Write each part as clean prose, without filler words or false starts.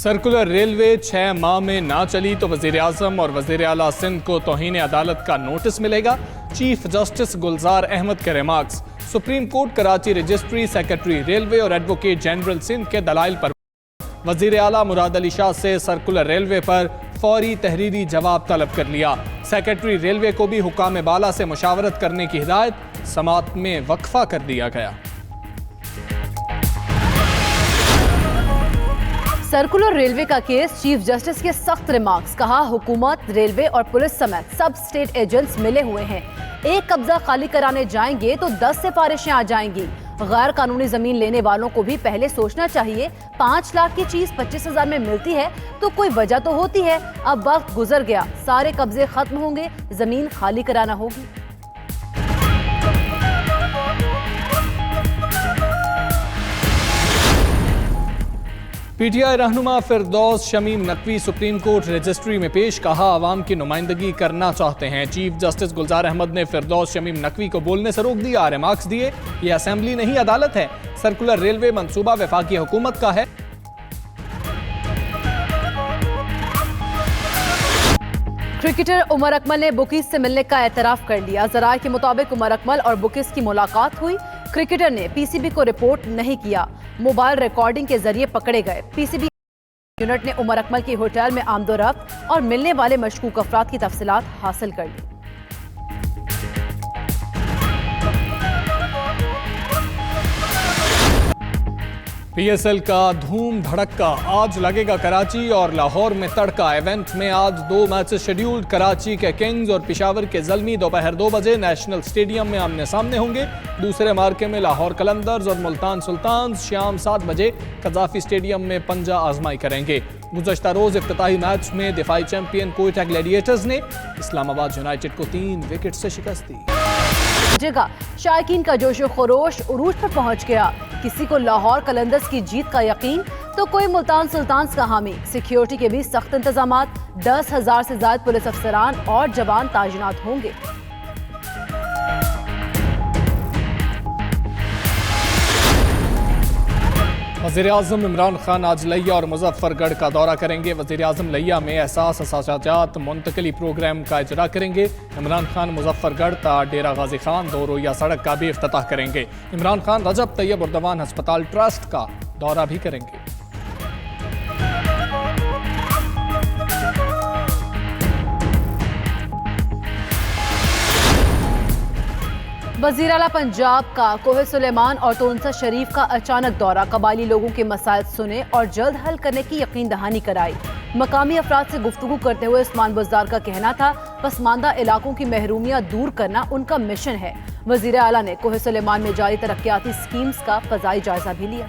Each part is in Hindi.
सर्कुलर रेलवे 6 माह में ना चली तो वज़ीर-ए-आज़म और वज़ीर-ए-आला सिंध को तौहीन अदालत का नोटिस मिलेगा। चीफ जस्टिस गुलजार अहमद के remarks. Supreme court Karachi registry secretary railway और एडवोकेट जनरल सिंध के दलाइल पर वज़ीर-ए-आला मुराद अली शाह से सर्कुलर रेलवे पर फौरी तहरीरी जवाब तलब कर लिया। सेक्रेटरी रेलवे को भी हुकाम बाला से मुशावरत करने की हिदायत। समात में वक्फा कर दिया गया। सर्कुलर रेलवे का केस, चीफ जस्टिस के सख्त रिमार्क्स। कहा, हुकूमत, रेलवे और पुलिस समेत सब स्टेट एजेंट्स मिले हुए हैं। एक कब्जा खाली कराने जाएंगे तो 10 सिफारिशें आ जाएंगी। गैर कानूनी जमीन लेने वालों को भी पहले सोचना चाहिए। 5 लाख की चीज 25,000 में मिलती है तो कोई वजह तो होती है। अब वक्त गुजर गया, सारे कब्जे खत्म होंगे, जमीन खाली कराना होगी। पीटीआई रहनुमा Firdaus Shamim Naqvi supreme court registry में पेश। कहा, आवाम की नुमाइंदगी करना चाहते हैं। चीफ जस्टिस गुलजार अहमद ने फिरदौस शमीम नकवी को बोलने से रोक दिया। रिमार्क्स दिए, ये असेंबली नहीं अदालत है। सर्कुलर रेलवे मंसूबा वफाकी हुकूमत का है। क्रिकेटर उमर अकमल ने बुकीज से मिलने का एतराफ कर लिया। जराये के मुताबिक उमर अकमल और बुकीज की मुलाकात हुई। क्रिकेटर ने पीसीबी को रिपोर्ट नहीं किया। मोबाइल रिकॉर्डिंग के जरिए पकड़े गए। पीसीबी यूनिट ने उमर अकमल की होटल में आमदोरफ्त और मिलने वाले मशकूक अफराद की तफसीलात हासिल कर ली। पीएसएल का धूम धड़क्का आज लगेगा कराची और लाहौर में तड़का। इवेंट में आज 2 मैचेस शेड्यूल्ड। कराची के किंग्स और पेशावर के ज़ल्मी दोपहर 2 बजे नेशनल स्टेडियम में आमने सामने होंगे। दूसरे मार्के में लाहौर कलंदर्स और मुल्तान सुल्तान्स शाम 7 बजे कज़ाफी स्टेडियम में पंजा आजमाई करेंगे। गुज़श्ता रोज इफ्तिताही मैच में दिफाई चैंपियन कोयटा ग्लैडिएटर्स ने इस्लामाबाद यूनाइटेड को 3 विकेट से शिकस्त दी। जगह शायकीन का जोशो खरोश उरूज पर पहुंच गया। किसी को लाहौर कलंदर्स की जीत का यकीन तो कोई मुल्तान सुल्तान्स का हामी। सिक्योरिटी के भी सख्त इंतजामात। 10,000 से ज्यादा पुलिस अफसरान और जवान तायनात होंगे। वज़ीर-ए-आज़म इमरान खान आज लिया और मुजफ्फरगढ़ का दौरा करेंगे। वज़ीर-ए-आज़म लिया में एहसास असाजात मुंतकली प्रोग्राम का इजरा करेंगे। इमरान खान मुजफ्फरगढ़ ता डेरा गाजी खान 2 रोया सड़क का भी इफ्तिताह करेंगे। इमरान खान रजब तैयब उर्दवान हस्पताल ट्रस्ट का दौरा भी करेंगे। वज़ीर आला पंजाब का कोहे सुलेमान और तोनसा शरीफ का अचानक दौरा। कबायली लोगों के मसाइल सुने और जल्द हल करने की यकीन दहानी कराई। मकामी अफराद से गुफ्तगू करते हुए उस्मान बुज़दार का कहना था, पसमानदा इलाकों की महरूमियां दूर करना उनका मिशन है। वज़ीर आला ने कोहे सुलेमान में जारी तरक्याती स्कीम्स का फ़ज़ाई जायजा भी लिया।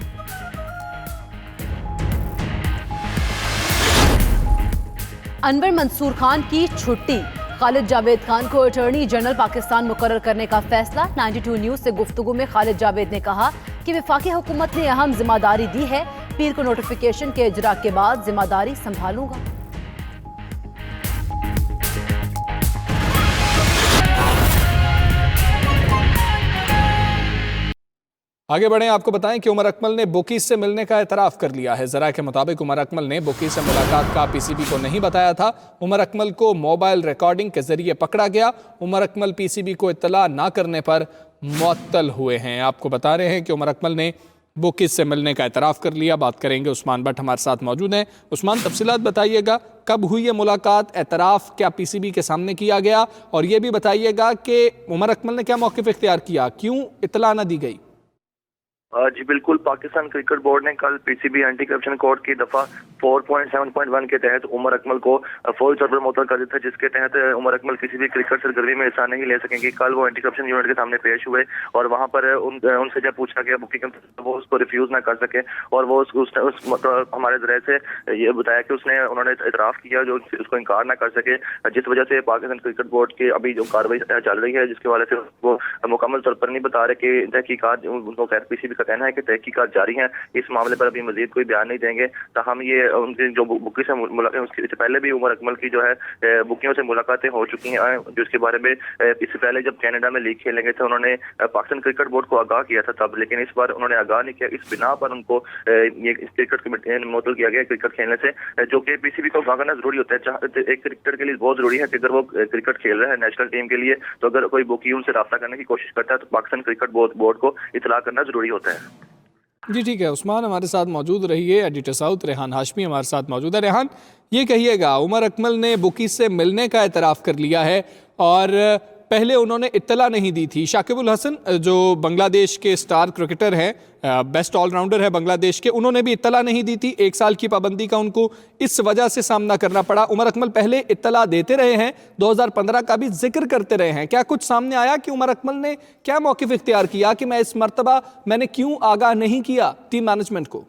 अनवर मंसूर खान की छुट्टी। खालिद जावेद खान को अटॉर्नी जनरल पाकिस्तान मुकर्रर करने का फैसला। 92 न्यूज से गुफ्तगू में खालिद जावेद ने कहा कि वफाकी हुकूमत ने अहम जिम्मेदारी दी है। पीर को नोटिफिकेशन के इजरा के बाद जिम्मेदारी संभालूंगा। आगे बढ़ें, आपको बताएं कि उमर अकमल ने बुकीज से मिलने का एतराफ़ कर लिया है। ज़रा के मुताबिक उमर अकमल ने बुकीज से मुलाकात का पीसीबी को नहीं बताया था। उमर अकमल को मोबाइल रिकॉर्डिंग के जरिए पकड़ा गया। उमर अकमल पीसीबी को इत्तला ना करने पर मुअत्तल हुए हैं। आपको बता रहे हैं कि उमर अकमल ने बुकीज से मिलने का एतराफ़ कर लिया। बात करेंगे, उस्मान भट्ट हमारे साथ मौजूद हैं। उस्मान, तफसीलात बताइएगा, कब हुई ये मुलाकात, एतराफ़ क्या पीसीबी के सामने किया गया, और ये भी बताइएगा कि उमर अकमल ने क्या मौक़िफ़ इख्तियार किया, क्यों इत्तला न दी गई? जी बिल्कुल, पाकिस्तान क्रिकेट बोर्ड ने कल पीसीबी एंटी करप्शन कोड की दफा 4.7.1 के तहत उमर अकमल को फौरी तौर पर मुअत्तल कर दिया था, जिसके तहत उमर अकमल किसी भी क्रिकेट सरगर्मी में हिस्सा नहीं ले सकेंगे। कल वो एंटी करप्शन यूनिट के सामने पेश हुए और वहां पर उनसे जब पूछा गया बुकिंग, वो उसको रिफ्यूज ना कर सके और वो हमारे जरिए से ये बताया कि उन्होंने इतराफ़ किया जो उसको इनकार ना कर सके, जिस वजह से पाकिस्तान क्रिकेट बोर्ड की अभी जो कार्रवाई चल रही है, जिसके वाले से वो मुकम्मल तौर पर नहीं बता रहे कि तहकीकात उनको खैर पीसीबी जिसका कहना है कि तहकीकात जारी हैं। इस मामले पर अभी मजीद कोई बयान नहीं देंगे। ताहम ये उनकी जो बुकी से उससे पहले भी उमर अकमल की जो है बुकियों से मुलाकातें हो चुकी हैं, जिसके बारे में इससे पहले जब कनाडा में लीग खेलने गए थे उन्होंने पाकिस्तान क्रिकेट बोर्ड को आगाह किया था तब, लेकिन इस बार उन्होंने आगाह नहीं किया। इस बिना पर उनको ये क्रिकेट कमेटी ने मुअत्तल किया गया क्रिकेट खेलने से, जो कि पीसीबी को आगाह करना जरूरी होता है। एक क्रिकेटर के लिए बहुत जरूरी है कि अगर वो क्रिकेट खेल रहा है नेशनल टीम के लिए, तो अगर कोई बुकी उनसे रब्ता करने की कोशिश करता है तो पाकिस्तान क्रिकेट बोर्ड को इतला करना जरूरी होता है। जी ठीक है, उस्मान हमारे साथ मौजूद रहिए। एडिटर साउथ रेहान हाशमी हमारे साथ मौजूद है। रेहान, ये कहिएगा, उमर अकमल ने बुकी से मिलने का एतराफ़ कर लिया है और पहले उन्होंने इत्तला नहीं दी थी। शाकिबुल हसन जो बांग्लादेश के स्टार क्रिकेटर हैं, बेस्ट ऑलराउंडर है बांग्लादेश के, उन्होंने भी इत्तला नहीं दी थी। 1 साल की पाबंदी का उनको इस वजह से सामना करना पड़ा। उमर अकमल पहले इत्तला देते रहे हैं, 2015 का भी जिक्र करते रहे हैं। क्या कुछ सामने आया कि उमर अकमल ने क्या मौक़िफ़ इख्तियार किया कि मैं इस मर्तबा मैंने क्यों आगाह नहीं किया टीम मैनेजमेंट को?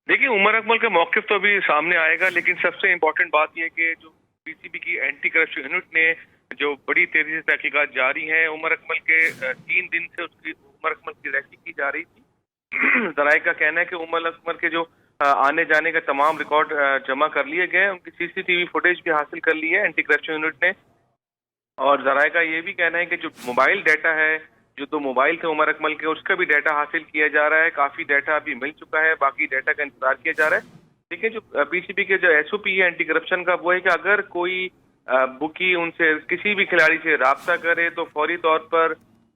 देखिए, उमर अकमल का मौक़िफ़ तो अभी सामने आएगा, लेकिन सबसे इम्पोर्टेंट बात यह कि जो पीसीबी की एंटी करप्शन यूनिट ने जो बड़ी तेजी से तहकीकात जारी है, उमर अकमल के 3 दिन से उमर अकमल की रैकी की जा रही थी। जराये का कहना है कि उमर अकमल के जो आने जाने का तमाम रिकॉर्ड जमा कर लिए गए, उनकी सीसीटीवी फुटेज भी हासिल कर ली है एंटी करप्शन यूनिट ने। और जराये का ये भी कहना है कि जो मोबाइल डाटा है, जो 2 मोबाइल थे उमर अकमल के, उसका भी डाटा हासिल किया जा रहा है। काफी डाटा अभी मिल चुका है, बाकी डाटा का इंतजार किया जा रहा है। देखिए, जो पीसीबी के जो एसओपी है एंटी करप्शन का, वो है कि अगर कोई बुकी उनसे किसी भी खिलाड़ी से राब्ता करे तो फौरी तौर पर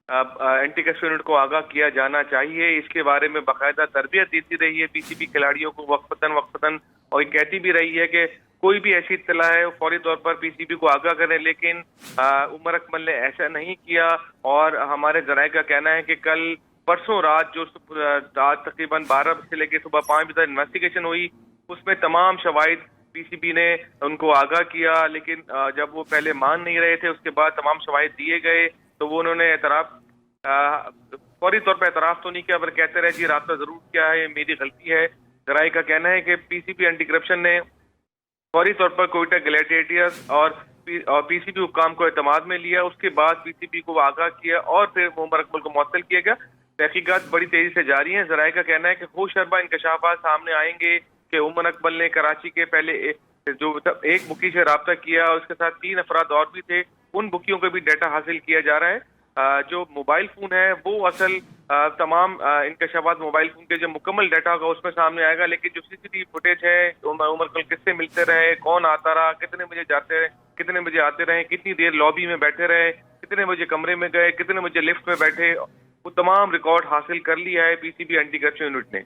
एंटी करप्शन यूनिट को आगाह किया जाना चाहिए। इसके बारे में बाकायदा तरबियत देती रही है पीसीबी खिलाड़ियों को वक्फतन, और ये कहती भी रही है कि कोई भी ऐसी इत्तला है फौरी तौर पर पीसीबी को आगाह करें। लेकिन उमर अकमल ने ऐसा नहीं किया, और हमारे जराये का कहना है कि कल परसों रात जो रात तकरीबन 12 से लेकर सुबह 5 बजे तक इन्वेस्टिगेशन हुई, उसमें तमाम शवाहिद पीसीबी ने उनको आगाह किया। लेकिन जब वो पहले मान नहीं रहे थे, उसके बाद तमाम शवाहिद दिए गए तो वो उन्होंने फौरी तौर पर एतराफ़ तो नहीं किया, पर कहते रहे जी राब्ता जरूर किया है, मेरी गलती है। जराये का कहना है कि पीसीबी एंटी करप्शन ने फौरी तौर पर कोयटा ग्लैडिएटर्स और पीसीबी हुक्काम को एतमाद में लिया। उसके बाद पीसीबी को आगाह किया और फिर उमर अकमल को मुअत्तल किया गया। तहकीकात बड़ी तेजी से जारी है। जराये का कहना है कि होशरबा इंकशाफात सामने आएंगे कि उमर अकमल ने कराची के पहले जो एक बुकी से राब्ता किया, उसके साथ 3 अफराद और भी थे, उन बुकियों का भी डाटा हासिल किया जा रहा है। जो मोबाइल फोन है वो असल तमाम इंकशाफात मोबाइल फोन के जो मुकम्मल डाटा होगा उसमें सामने आएगा। लेकिन जो सीसीटीवी फुटेज है, उमर अकमल किससे मिलते रहे, कौन आता रहा, कितने बजे जाते रहे, कितने बजे आते रहे, कितनी देर लॉबी में बैठे रहे, कितने बजे कमरे में गए, कितने बजे लिफ्ट में बैठे, वो तमाम रिकॉर्ड हासिल कर लिया है पीसीबी एंटी करप्शन यूनिट ने।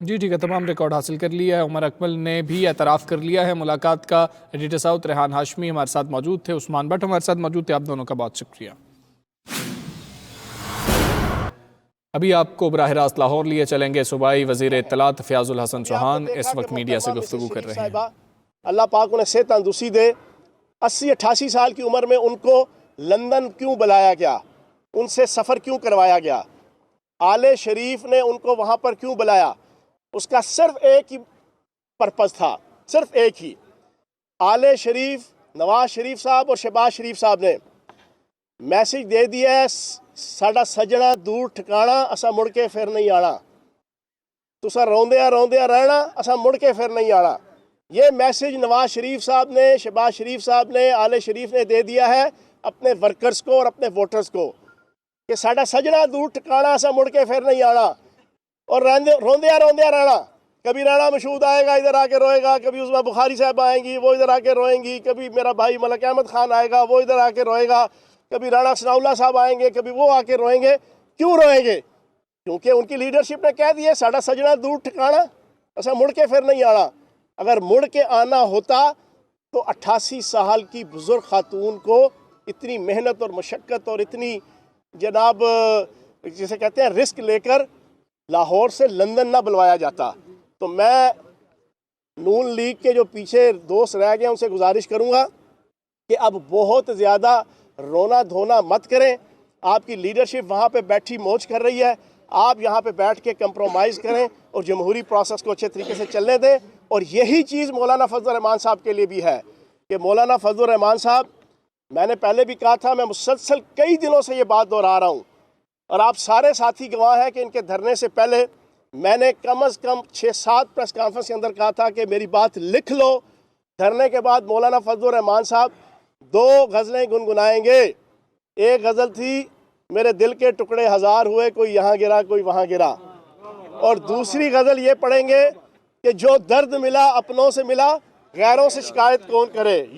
जी ठीक है, तमाम रिकॉर्ड हासिल कर लिया है। उमर अकमल ने भी एतराफ़ कर लिया है मुलाकात का। एडिटर साउथ रेहान हाशमी हमारे साथ मौजूद थे, उस्मान भट्ट हमारे साथ मौजूद थे। आप दोनों का बहुत शुक्रिया। अभी आपको बराह रास्त लाहौर लिए चलेंगे। सूबाई वज़ीर इत्तलात फ़याज़ुल हसन चौहान इस वक्त मीडिया से गुफ्तगू कर रहे हैं। अल्लाह पाक उन्हें सेहत तंदुरुस्ती दे। 80-88 साल की उम्र में उनको लंदन क्यों बुलाया गया, उनसे सफ़र क्यों करवाया गया, आले शरीफ ने उनको वहाँ पर क्यों बुलाया, उसका सिर्फ एक ही पर्पज़ था, सिर्फ एक ही। आले शरीफ, नवाज शरीफ साहब और शहबाज शरीफ साहब ने मैसेज दे दिया है, साडा सजना दूर ठिकाना, असा मुड़ के फिर नहीं आना, तुसा रोंदिया रोंदिया रहना, असा मुड़ के फिर नहीं आना। ये मैसेज नवाज शरीफ साहब ने, शहबाज शरीफ साहब ने, आले शरीफ ने दे दिया है अपने वर्कर्स को और अपने वोटर्स को कि साडा सजना दूर ठिकाना, असा मुड़ के फिर नहीं आना, और रोंदिया रोंदिया रहना। कभी राणा मशहूद आएगा, इधर आके रोएगा, कभी उसमें बुखारी साहब आएंगी, वो इधर आके रोएंगी, कभी मेरा भाई मलक अहमद खान आएगा, वो इधर आके रोएगा, कभी राणा सनाउल्लाह साहब आएंगे, कभी वो आके रोएंगे। क्यों रोएंगे? क्योंकि उनकी लीडरशिप ने कह दिया साडा सजना दूर ठिकाना, ऐसा मुड़ के फिर नहीं आना। अगर मुड़ के आना होता तो 88 साल की बुजुर्ग खातून को इतनी मेहनत और मशक्क़त और इतनी जनाब जिसे कहते हैं रिस्क लेकर लाहौर से लंदन ना बुलवाया जाता। तो मैं नून लीग के जो पीछे दोस्त रह गए उनसे गुजारिश करूंगा कि अब बहुत ज़्यादा रोना धोना मत करें। आपकी लीडरशिप वहाँ पे बैठी मौज कर रही है, आप यहाँ पे बैठ के कंप्रोमाइज़ करें और जमहूरी प्रोसेस को अच्छे तरीके से चलने दें। और यही चीज़ मौलाना फजल रहमान साहब के लिए भी है कि मौलाना फजल रहमान साहब, मैंने पहले भी कहा था, मैं मुसलसल कई दिनों से ये बात दोहरा रहा हूँ, और आप सारे साथी गवाह हैं कि इनके धरने से पहले मैंने कम से कम 6-7 प्रेस कॉन्फ्रेंस के अंदर कहा था कि मेरी बात लिख लो। धरने के बाद मौलाना फजलुर रहमान साहब 2 गज़लें गुनगुनाएंगे। एक गज़ल थी मेरे दिल के टुकड़े हज़ार हुए, कोई यहाँ गिरा कोई वहाँ गिरा, और दूसरी गज़ल ये पढ़ेंगे कि जो दर्द मिला अपनों से मिला, गैरों से शिकायत कौन करे।